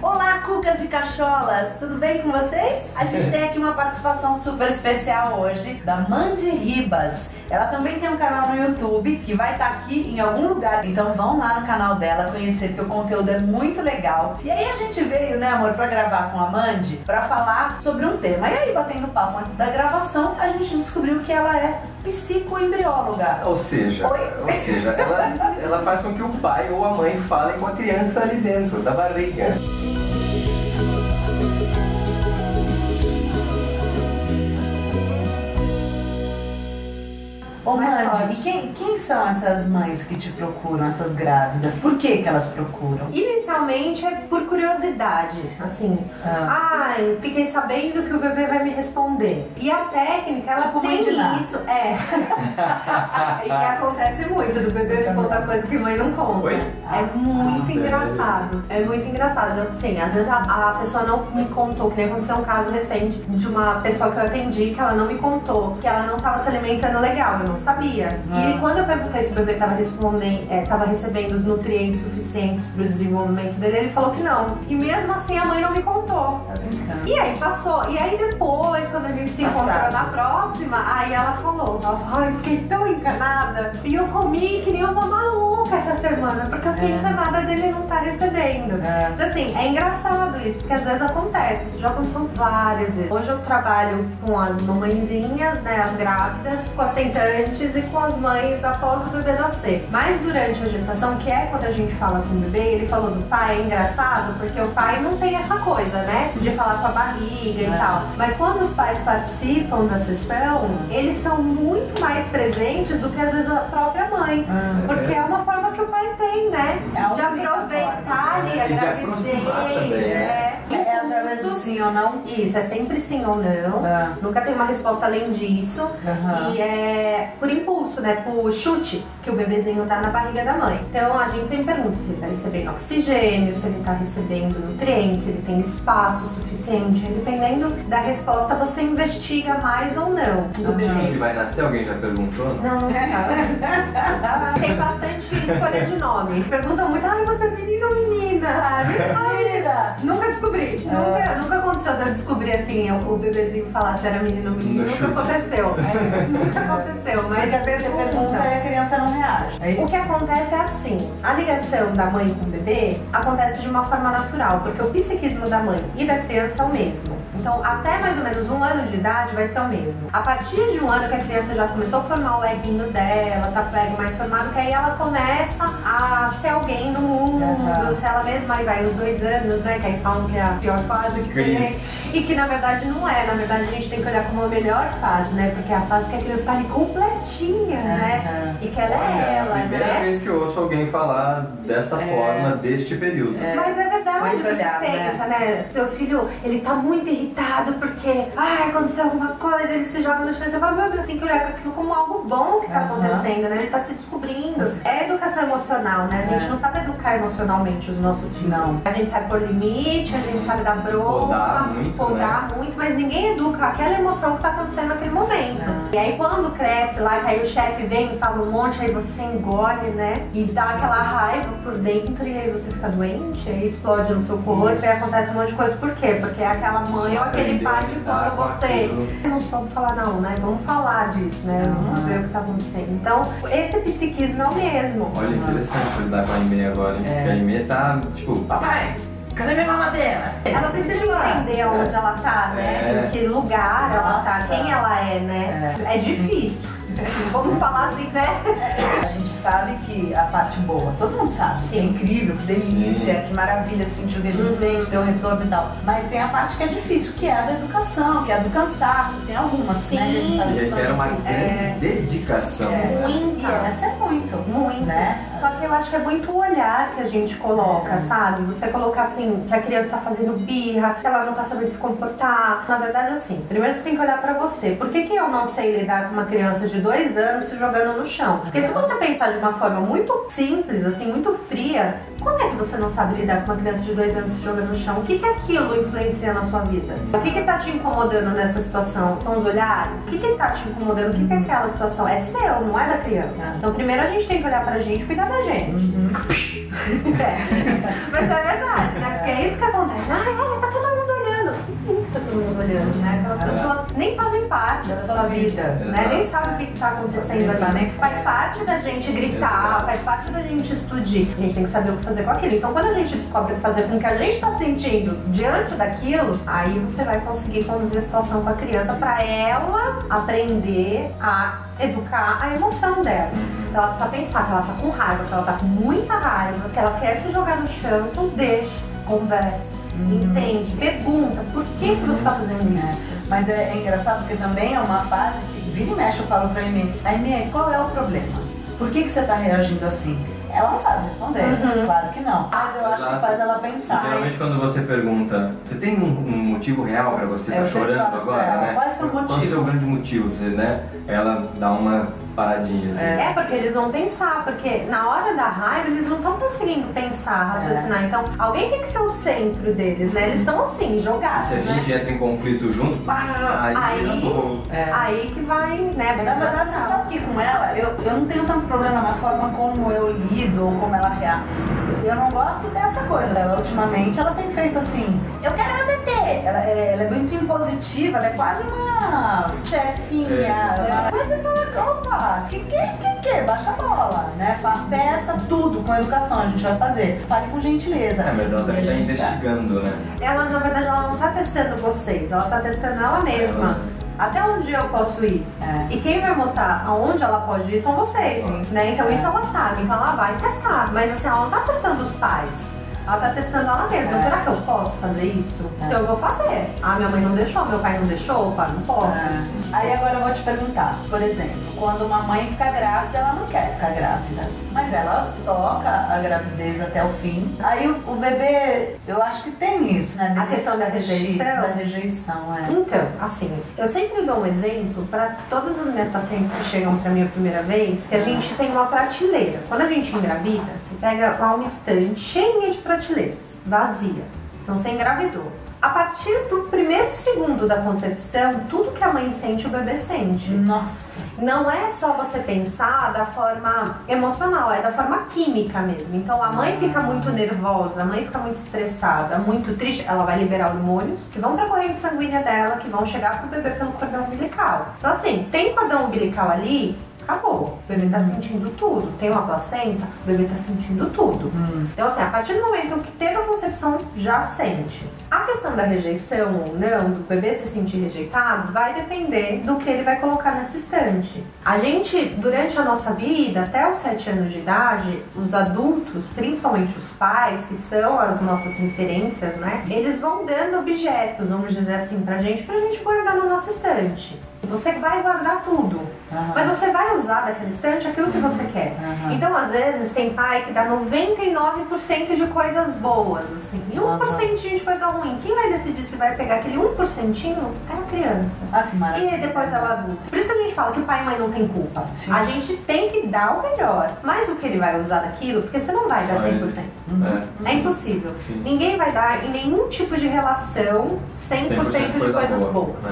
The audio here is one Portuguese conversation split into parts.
Olá, cucas e cacholas, tudo bem com vocês? A gente tem aqui uma participação super especial hoje da Mandy Ribas. Ela também tem um canal no YouTube que vai estar aqui em algum lugar. Então vão lá no canal dela conhecer, porque o conteúdo é muito legal. E aí a gente veio, né, amor, pra gravar com a Mandy pra falar sobre um tema. E aí, batendo papo antes da gravação, a gente descobriu que ela é psicoembrióloga. Ou seja, ela faz com que o pai ou a mãe falem com a criança ali dentro da barriga. Ô Mandy, e quem são essas mães que te procuram, essas grávidas? Por que elas procuram? Inicialmente é por curiosidade, assim, fiquei sabendo que o bebê vai me responder. E a técnica, ela tipo tem isso, e que acontece muito, do bebê me contar coisa que mãe não conta. Oi? É muito engraçado, é muito engraçado. Assim, às vezes a pessoa não me contou, que nem aconteceu um caso recente de uma pessoa que eu atendi, que ela não me contou, que ela não estava se alimentando legal, eu não sabia. E quando eu perguntei se o bebê estava recebendo os nutrientes suficientes para o desenvolvimento dele, ele falou que não. E mesmo assim a mãe não me contou. Tá brincando. E aí passou. E aí depois, quando a gente se encontrou na próxima, aí ela falou, ai, fiquei tão encanada. E eu comi que nem uma maluca essa semana, porque eu fiquei encanada dele não estar recebendo. Então, assim, é engraçado isso, porque às vezes acontece. Isso já aconteceu várias vezes. Hoje eu trabalho com as mamãezinhas, né, as grávidas, com as tentantes e com as mães após o bebê nascer. Mas durante a gestação, que é quando a gente fala com o bebê, ele falou do pai, é engraçado, porque o pai não tem essa coisa, né, de falar com a barriga e tal. Mas quando os pais participam da sessão, eles são muito mais presentes do que às vezes a própria mãe. Porque é uma forma que o pai tem, né, de aproveitar ali a de aproximar também, gravidez. É através do sim ou não? Isso, é sempre sim ou não. Nunca tem uma resposta além disso. E é por impulso, né? Por chute que o bebezinho tá na barriga da mãe. Então a gente sempre pergunta se ele tá recebendo oxigênio, se ele tá recebendo nutrientes, se ele tem espaço suficiente. Dependendo da resposta, você investiga mais ou não no O dia que bebê. vai nascer, alguém já perguntou? Não. Tem bastante escolha de nome. Perguntam muito, você é menino ou menina? Mentira! Nunca descobri. Nunca aconteceu de eu descobrir assim, o bebezinho falar se era menino ou menina. Nunca aconteceu. Nunca aconteceu, mas às vezes Você pergunta e a criança não reage. o que acontece é assim, a ligação da mãe com o bebê acontece de uma forma natural, porque o psiquismo da mãe e da criança é o mesmo. Então, até mais ou menos 1 ano de idade vai ser o mesmo. A partir de 1 ano que a criança já começou a formar o eguinho dela, tá prego mais formado, que aí ela começa a ser alguém no mundo, se ela mesma, aí vai os 2 anos, né, que aí falam que é a pior fase que tem, e que na verdade não é. Na verdade a gente tem que olhar como a melhor fase, né, porque é a fase que a criança tá ali completinha, né, e que ela é ela, a primeira vez que eu ouço alguém falar dessa forma, deste período. Mas é verdade, Com esse olhar, pensa, né? Seu filho, ele tá muito irritado porque, aconteceu alguma coisa, ele se joga no chão e você fala, meu Deus, tem que olhar aquilo como algo bom que tá acontecendo, né? Ele tá se descobrindo. É educação emocional, né? A gente não sabe educar emocionalmente os nossos filhos. Não. A gente sabe pôr limite, a gente sabe dar bronca, podar muito, mas ninguém educa aquela emoção que tá acontecendo naquele momento. E aí quando cresce lá, que aí o chefe vem e fala um monte, aí você engole, né? E dá aquela raiva por dentro e aí você fica doente, aí explode no seu corpo e acontece um monte de coisa. Por quê? Porque é aquela mãe ou aquele pai de quando você não soube falar não, né? Vamos falar disso, né? Vamos ver o que tá acontecendo. Então, esse psiquismo é o mesmo. Olha, interessante lidar com a Aimee agora, hein? Porque a Aimee tá, tipo, papai, cadê minha mamadeira? Ela precisa entender onde ela tá, né? Em que lugar ela tá, quem ela é, né? É difícil. Vamos falar assim, né? A gente sabe que a parte boa, todo mundo sabe, que é incrível, que delícia, que maravilha sentir o bebê, ter o retorno e tal. Mas tem a parte que é difícil, que é a da educação, que é a do cansaço, tem algumas, né? A gente sabe E que aí são era uma difíceis. grande dedicação. E essa é muito, né? Só que eu acho que é muito o olhar que a gente coloca, sabe? Você colocar assim, que a criança tá fazendo birra, que ela não tá sabendo se comportar. Na verdade, assim, primeiro você tem que olhar pra você. Por que eu não sei lidar com uma criança de 2 anos se jogando no chão? Porque se você pensar de uma forma muito simples, assim, muito fria, como é que você não sabe lidar com uma criança de 2 anos se jogando no chão? O que aquilo influencia na sua vida? O que tá te incomodando nessa situação? São os olhares? O que tá te incomodando? O que é aquela situação? É seu, não é da criança. Então primeiro a gente tem que olhar pra gente e cuidar da gente. Mas é verdade, né? Porque é isso que acontece. Ai, olha, tá todo mundo olhando. Por que tá todo mundo olhando, né? Aquelas pessoas nem fazem parte da sua vida, né? Nem sabem o que tá acontecendo ali, né? Faz parte da gente gritar, faz parte da gente explodir. A gente tem que saber o que fazer com aquilo. Então, quando a gente descobre o que fazer com o que a gente tá sentindo diante daquilo, aí você vai conseguir conduzir a situação com a criança pra ela aprender a educar a emoção dela. Então, ela precisa pensar que ela tá com raiva, que ela tá com muita raiva, que ela quer se jogar no chão, então deixa, conversa. Entende? Pergunta, por que você está fazendo isso? Mas é engraçado porque também é uma fase que vira e mexe, eu falo pra Aimee, Aimee, qual é o problema? Por que você está reagindo assim? Ela não sabe responder, claro que não. Mas eu acho que faz ela pensar. Geralmente quando você pergunta, você tem um motivo real pra você estar chorando agora, né? Qual é o seu motivo? Qual é o seu grande motivo, né? Ela dá uma paradinha assim. É, porque eles vão pensar, porque na hora da raiva eles não estão conseguindo pensar, raciocinar. Então, alguém tem que ser o centro deles, né? Eles estão assim, jogados. Se a gente entra em conflito junto, aí que vai, né? Na verdade, você sabe que com ela, eu não tenho tanto problema na forma como eu lido ou como ela reage. Eu não gosto dessa coisa dela. Ultimamente, ela tem feito assim, eu quero me deter. Ela é muito impositiva, ela é quase uma chefinha. Mas você fala, opa, que? Baixa a bola, né? Peça tudo com educação, a gente vai fazer. Fale com gentileza. Mas ela também tá investigando, né? Ela, na verdade, ela não tá testando vocês, ela tá testando ela mesma. Até onde eu posso ir? E quem vai mostrar aonde ela pode ir são vocês, né? Então isso ela sabe, então ela vai testar. Mas assim, ela não tá testando os pais. Ela tá testando ela mesma. Será que eu posso fazer isso? Então eu vou fazer. Ah, minha mãe não deixou, meu pai não deixou, opa, não posso. Aí agora eu vou te perguntar, por exemplo, quando uma mãe fica grávida, ela não quer ficar grávida, mas ela toca a gravidez até o fim. Aí o bebê, eu acho que tem isso, né? A questão da rejeição. Então, assim, eu sempre dou um exemplo para todas as minhas pacientes que chegam para mim a primeira vez, que a gente tem uma prateleira. Quando a gente engravida, você pega lá uma estante cheinha de prateleiras, vazia. Então você engravidou. A partir do primeiro segundo da concepção, tudo que a mãe sente, o bebê sente. Nossa! Não é só você pensar da forma emocional, é da forma química mesmo. Então a mãe fica muito nervosa, a mãe fica muito estressada, muito triste, ela vai liberar hormônios que vão para a corrente sanguínea dela, que vão chegar pro bebê pelo cordão umbilical. Então assim, tem cordão umbilical ali, acabou. O bebê tá sentindo tudo. Tem uma placenta, o bebê tá sentindo tudo. Então assim, a partir do momento que teve a concepção, já sente. A questão da rejeição ou não, do bebê se sentir rejeitado, vai depender do que ele vai colocar nessa estante. A gente, durante a nossa vida, até os 7 anos de idade, os adultos, principalmente os pais, que são as nossas referências, né? Eles vão dando objetos, vamos dizer assim, pra gente guardar na nossa estante. Você vai guardar tudo, mas você vai usar daquela estante aquilo que você quer. Então, às vezes, tem pai que dá 99% de coisas boas, assim, e 1% de coisa ruim. Quem vai decidir se vai pegar aquele 1% é a criança. E depois é o adulto. Por isso que a gente fala que pai e mãe não tem culpa. Sim. A gente tem que dar o melhor. Mas o que ele vai usar daquilo, porque você não vai dar 100%. É impossível. Sim. Ninguém vai dar em nenhum tipo de relação 100% de coisas boas.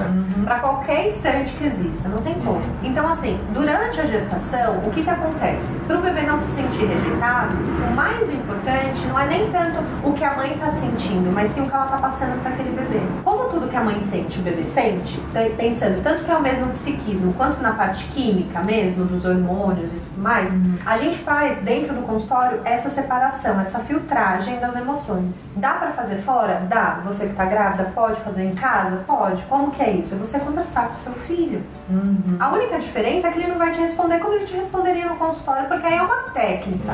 Para qualquer estante que exista, não tem como. Então assim, durante a gestação, o que acontece? Para o bebê não se sentir rejeitado, o mais importante não é nem tanto o que a mãe está sentindo, mas sim o que ela está passando para aquele bebê. Como tudo que a mãe sente, o bebê sente, pensando tanto que é o mesmo psiquismo, quanto na parte química mesmo, dos hormônios e tudo mais, a gente faz dentro do consultório essa separação, essa filtragem das emoções. Dá para fazer fora? Dá. Você que está grávida, pode fazer em casa? Pode. Como que é isso? É você conversar com o seu filho. A única diferença é que ele não vai te responder como ele te responderia no consultório, porque aí é uma técnica.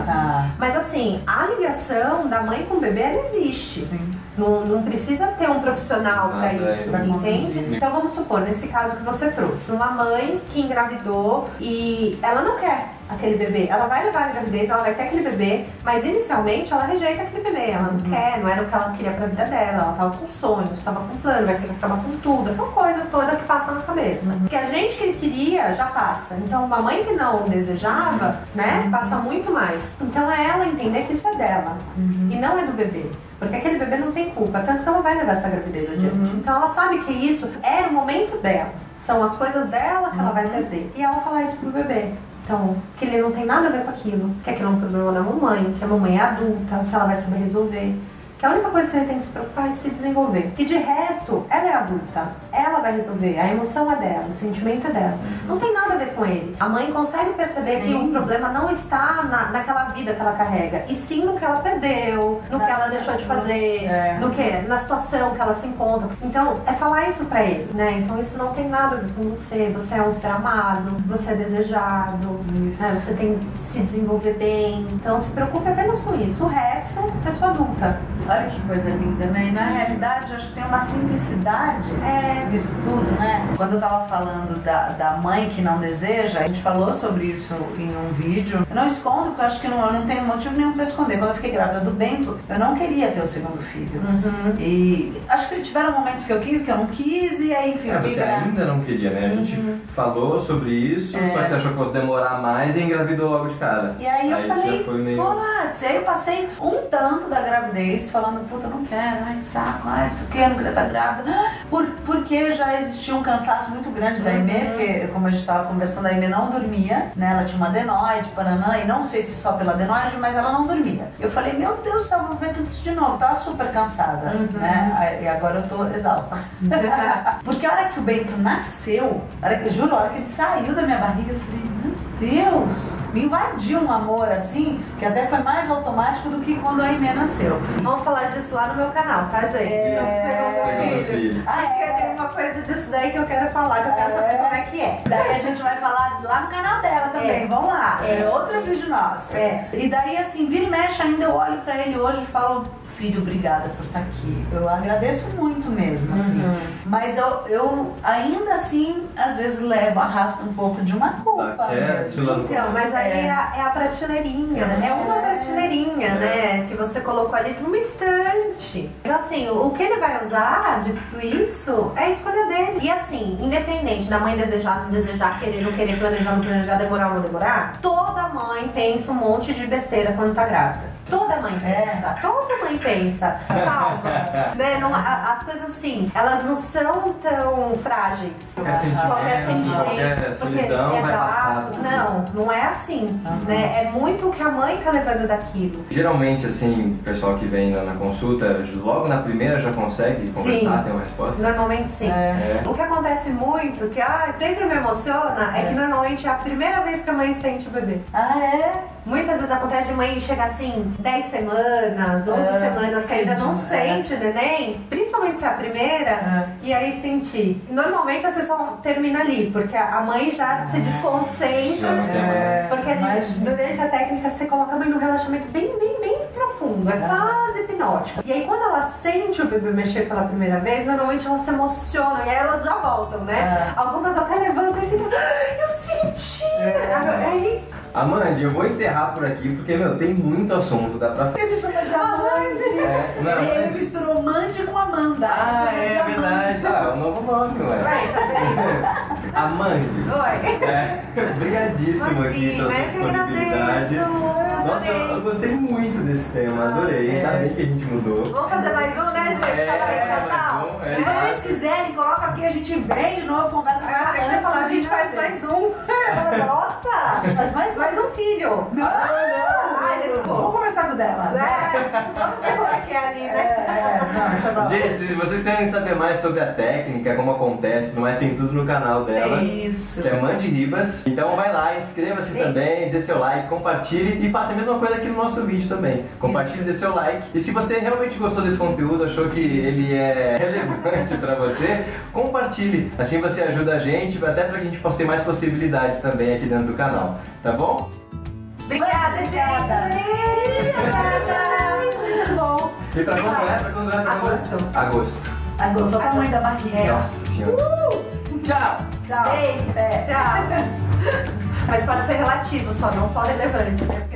Mas assim, a ligação da mãe com o bebê, ela existe. Não precisa ter um profissional para isso, entende? Então vamos supor, nesse caso que você trouxe, uma mãe que engravidou e ela não quer aquele bebê. Ela vai levar a gravidez, ela vai ter aquele bebê, mas inicialmente ela rejeita aquele bebê. Ela não quer, não era o que ela queria pra vida dela. Ela tava com sonhos, tava com plano, vai querer acabar com tudo. Aquela coisa toda que passa na cabeça. Porque a gente que queria já passa. Então uma mãe que não desejava, né, passa muito mais. Então é ela entender que isso é dela e não é do bebê. Porque aquele bebê não tem culpa, tanto que ela vai levar essa gravidez adiante. Então ela sabe que isso era o momento dela. São as coisas dela que ela vai perder. E ela falar isso pro bebê. Então, que ele não tem nada a ver com aquilo, que aquilo é um problema da mamãe, que a mamãe é adulta, que ela vai saber resolver, que que a única coisa que ele tem que se preocupar é se desenvolver. Que de resto, ela é adulta, ela vai resolver, a emoção é dela, o sentimento é dela. Não tem nada a ver com ele. A mãe consegue perceber que o problema não está naquela vida que ela carrega, e sim no que ela perdeu, no que ela deixou de fazer, na situação que ela se encontra. Então, é falar isso pra ele, né? Então isso não tem nada a ver com você. Você é um ser amado, você é desejado, né? Você tem que se desenvolver bem. Então se preocupe apenas com isso. O resto é sua adulta. Olha que coisa linda, né? E na realidade, eu acho que tem uma simplicidade nisso tudo, né? Quando eu tava falando da mãe que não deseja, a gente falou sobre isso em um vídeo. Eu não escondo, porque eu acho que eu não tenho motivo nenhum pra esconder. Quando eu fiquei grávida do Bento, eu não queria ter o segundo filho. E acho que tiveram momentos que eu quis, que eu não quis, e aí, enfim, eu fiquei você grávida. ainda não queria, né? A gente falou sobre isso, só que você achou que fosse demorar mais e engravidou logo de cara. E aí eu falei, já foi meio... pô, aí eu passei um tanto da gravidez falando, puta, eu não quero, ai que saco, ai não sei o que, eu não queria estar grávida. Porque já existia um cansaço muito grande da Aimee, porque como a gente estava conversando, a Aimee não dormia, né? Ela tinha uma adenoide, paranã, e não sei se só pela adenoide, mas ela não dormia. Eu falei, meu Deus do céu, vou ver tudo isso de novo, tava super cansada, né? E agora eu tô exausta. Porque a hora que o Bento nasceu, juro, a hora que ele saiu da minha barriga, eu falei, meu Deus, me invadiu um amor assim, que até foi mais automático do que quando a Aimee nasceu. Vamos falar disso lá no meu canal, tá, gente? Segundo filho. Tem uma coisa disso daí que eu quero falar, que eu quero saber como é que é. Daí a gente vai falar lá no canal dela também, vamos lá. É outro vídeo nosso. E daí assim, vira e mexe ainda, eu olho pra ele hoje e falo, filho, obrigada por estar aqui. Eu agradeço muito mesmo, assim. Mas eu ainda assim, às vezes arrasto um pouco de uma culpa. Então, mas aí é a prateleirinha, né? É uma prateleirinha, né? Que você colocou ali de uma estante. Então, assim, o que ele vai usar de tudo isso é a escolha dele. E assim, independente da mãe desejar, não desejar, querer, não querer, planejar, não planejar, demorar ou não demorar, toda mãe pensa um monte de besteira quando tá grávida. Toda mãe pensa, toda mãe pensa. Calma, né? As coisas assim, elas não são tão frágeis. Qualquer sentimento, qualquer solidão vai passar. Não é assim, né? É muito o que a mãe tá levando daquilo. Geralmente, assim, o pessoal que vem na consulta, logo na primeira já consegue conversar, ter uma resposta? Normalmente sim. O que acontece muito, que sempre me emociona, é que normalmente é a primeira vez que a mãe sente o bebê. Muitas vezes acontece de mãe chegar assim, 10 semanas, 11 semanas, que ainda não sente o neném, principalmente se é a primeira, e aí sentir. Normalmente a sessão termina ali, porque a mãe já se desconcentra, porque a gente, durante a técnica você coloca a mãe num relaxamento bem profundo, é quase hipnótico. E aí quando ela sente o bebê mexer pela primeira vez, normalmente elas se emocionam, e aí elas já voltam, né? Algumas até levantam e sentam, eu senti! Aí... Amande, eu vou encerrar por aqui porque, tem muito assunto, dá pra... Ele chama de Amande. Ele misturou Mande com Amanda. É verdade. É um novo nome, ué. Amande. Oi. Obrigadíssimo aqui pela sua disponibilidade. Nossa, eu gostei muito desse tema, adorei. Ainda bem que a gente mudou. Vamos fazer mais um, né, gente? Se vocês quiserem, coloca aqui, a gente vem de novo, conversa com a gente faz mais um. Nossa! Faz mais um filho. Vamos conversar com dela. Vamos ver como é que é ali, né? Gente, se vocês quiserem saber mais sobre a técnica, como acontece, tudo mais, tem tudo no canal dela. Isso. Que é Mande Ribas. Então vai lá, inscreva-se também, dê seu like, compartilhe e faça a mesma coisa aqui no nosso vídeo também. Compartilhe, dê seu like. E se você realmente gostou desse conteúdo, achou que ele é relevante pra você, compartilhe. Assim você ajuda a gente, até pra que a gente possa ter mais possibilidades também aqui dentro do canal. Tá bom? Obrigada, gente! Muito bom! E pra quando é? Agosto. Agosto. Só com a mãe da barriga. Nossa senhora. Tchau! Tchau! Mas pode ser relativo só, não só relevante, né?